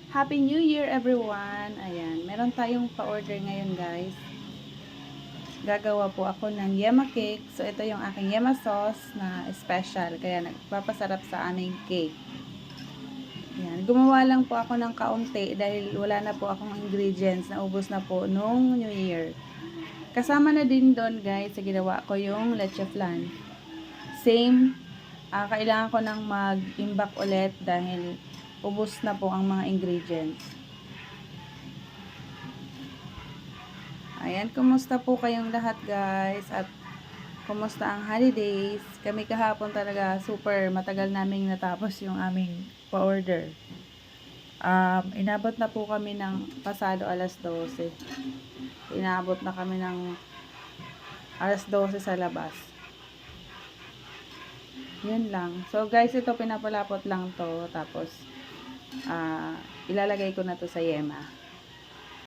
Happy New Year everyone! Ayan, meron tayong pa-order ngayon guys. Gagawa po ako ng yema cake. So ito yung aking yema sauce na special. Kaya nagpapasarap sa aming cake. Ayan, gumawa lang po ako ng kaunti dahil wala na po akong ingredients. Naubos na po nung New Year. Kasama na din doon guys sa ginawa ko yung leche flan. Same, kailangan ko nang mag-imbak ulit dahil ubos na po ang mga ingredients. Ayan, kumusta po kayong lahat guys? At kumusta ang holidays? Kami kahapon talaga super matagal naming natapos yung aming pa-order. Inabot na po kami ng pasado alas 12. Inabot na kami ng alas 12 sa labas. Yun lang. So guys, ito pinapalapot lang to. Tapos ilalagay ko na to sa yema.